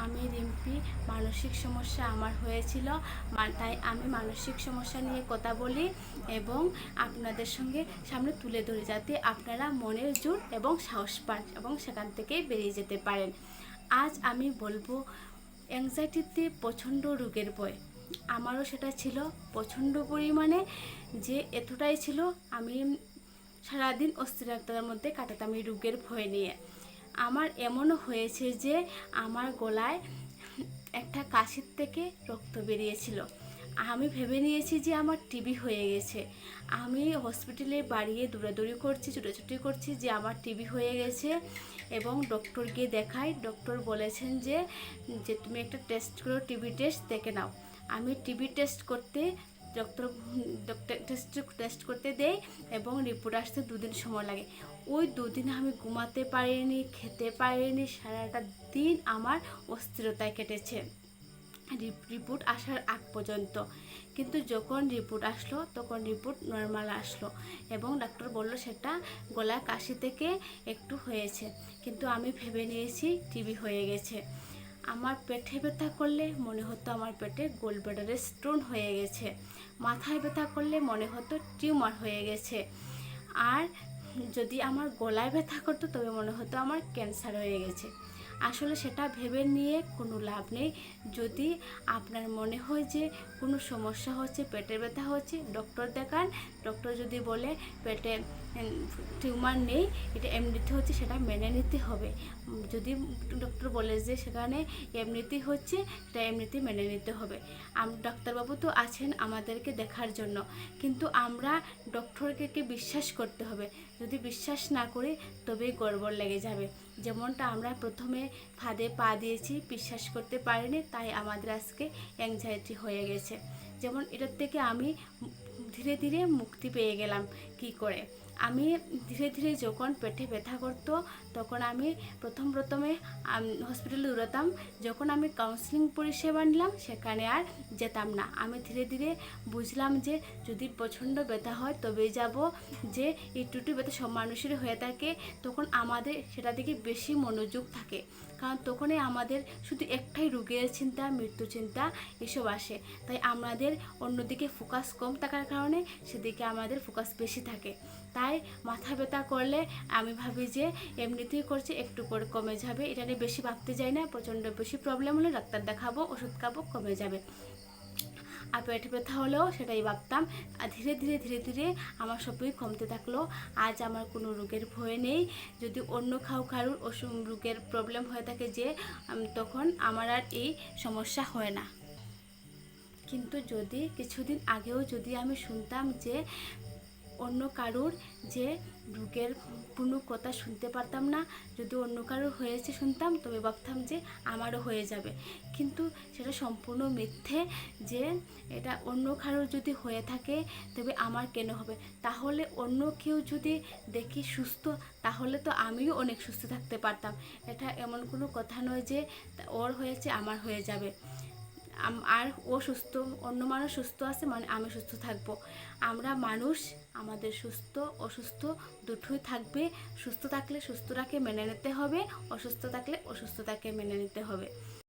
আমি রিম্পি, মানসিক সমস্যা আমার হয়েছিল, তাই আমি মানসিক সমস্যা নিয়ে কথা বলি এবং আপনাদের সঙ্গে সামনে তুলে ধরি, যাতে আপনারা মনের জোর এবং সাহস পান এবং সেখান থেকে বেরিয়ে যেতে পারেন। আজ আমি বলবো অ্যাংজাইটিতে প্রচণ্ড রোগের ভয়। আমারও সেটা ছিল প্রচণ্ড পরিমাণে, যে এতটাই ছিল আমি সারাদিন অস্থিরতার মধ্যে কাটাতাম এই রোগের ভয় নিয়ে। আমার এমনও হয়েছে যে আমার গলায় একটা কাশির থেকে রক্ত বেরিয়েছিল। আমি ভেবে নিয়েছি যে আমার টিবি হয়ে গেছে। আমি হসপিটালে বাড়িয়ে দৌড়াদৌড়ি করছি, ছুটোছুটি করছি যে আমার টিবি হয়ে গেছে এবং ডক্টরকে দেখাই। ডক্টর বলেছেন যে তুমি একটা টেস্ট করো, টিবি টেস্ট দেখে নাও। আমি টিবি টেস্ট করতে ডক্টর টেস্ট করতে দেই এবং রিপোর্ট আসতে 2 দিন সময় লাগে। ওই 2 দিন আমি ঘুমাতে পারিনি, খেতে পারিনি, সারাটা দিন আমার অস্থিরতায় কেটেছে রিপোর্ট আসার আগ পর্যন্ত। কিন্তু যখন রিপোর্ট আসলো তখন রিপোর্ট নর্মাল আসলো এবং ডাক্তার বলল সেটা গলা কাশি থেকে একটু হয়েছে, কিন্তু আমি ভেবে নিয়েছি টিবি হয়ে গেছে। আমার পেটে ব্যথা করলে মনে হতো আমার পেটে গোলব্লাডারে স্টোন হয়ে গেছে, মাথায় ব্যথা করলে মনে হতো টিউমার হয়ে গেছে, আর যদি আমার গলায় ব্যথা করতো তবে মনে হতো আমার ক্যান্সার হয়ে গেছে। আসলে সেটা ভেবে নিয়ে কোনো লাভ নেই। যদি আপনার মনে হয় যে কোনো সমস্যা হচ্ছে, পেটের ব্যথা হচ্ছে, ডক্টর দেখান। ডক্টর যদি বলে পেটে টিউমার নেই, এটা এমনিতে হচ্ছে, সেটা মেনে নিতে হবে। যদি ডক্টর বলে যে সেখানে এমনিতেই হচ্ছে, সেটা এমনিতেই মেনে নিতে হবে। ডাক্তারবাবু তো আছেন আমাদেরকে দেখার জন্য, কিন্তু আমরা ডক্টরকে বিশ্বাস করতে হবে। যদি বিশ্বাস না করি তবেই গড়বড় লেগে যাবে। যেমনটা আমরা প্রথমে ফাঁদে পা দিয়েছি, বিশ্বাস করতে পারিনি, তাই আমাদের আজকে অ্যাংজাইটি হয়ে গেছে। যেমন এটার থেকে আমি ধীরে ধীরে মুক্তি পেয়ে গেলাম। কি করে? আমি ধীরে ধীরে যখন পেটে ব্যথা করতো তখন আমি প্রথমে হসপিটালে দৌড়াতাম। যখন আমি কাউন্সিলিং পরিষেবা নিলাম সেখানে আর যেতাম না। আমি ধীরে ধীরে বুঝলাম যে যদি প্রচণ্ড ব্যথা হয় তবেই যাব, যে এই টুটি ব্যথা সব মানুষেরই হয়ে থাকে। তখন আমাদের সেটা দিকে বেশি মনোযোগ থাকে, কারণ তখনই আমাদের শুধু একটাই রোগের চিন্তা, মৃত্যু চিন্তা এসব আসে। তাই আমাদের অন্যদিকে ফোকাস কম থাকার কারণে সেদিকে আমাদের ফোকাস বেশি থাকে। তাই মাথা ব্যথা করলে আমি ভাবি যে এমনিতেই করছে, একটু করে কমে যাবে, এটা নিয়ে বেশি ভাবতে যাই না। প্রচণ্ড বেশি প্রবলেম হলে ডাক্তার দেখাবো, ওষুধ খাবো, কমে যাবে। আর পেটে ব্যথা হলেও সেটাই ভাবতাম। আর ধীরে ধীরে ধীরে ধীরে আমার সবই কমতে থাকলো। আজ আমার কোনো রোগের ভয় নেই। যদি অন্য কারোর রোগের প্রবলেম হয়ে থাকে যে তখন আমার আর এই সমস্যা হয় না। কিন্তু যদি কিছুদিন আগেও যদি আমি শুনতাম যে অন্য কারোর যে রোগের কোনো কথা শুনতে পারতাম না, যদি অন্য কারোর হয়েছে শুনতাম তবে ভাবতাম যে আমারও হয়ে যাবে। কিন্তু সেটা সম্পূর্ণ মিথ্যে, যে এটা অন্য কারোর যদি হয়ে থাকে তবে আমার কেন হবে? তাহলে অন্য কেউ যদি দেখি সুস্থ, তাহলে তো আমিও অনেক সুস্থ থাকতে পারতাম। এটা এমন কোনো কথা নয় যে ওর হয়েছে আমার হয়ে যাবে আর ও সুস্থ, অন্য মানুষ সুস্থ আছে মানে আমি সুস্থ থাকবো। আমরা মানুষ, আমাদের সুস্থ অসুস্থ দুটোই থাকবে। সুস্থ থাকলে সুস্থটাকে মেনে নিতে হবে, অসুস্থ থাকলে অসুস্থতাকে মেনে নিতে হবে।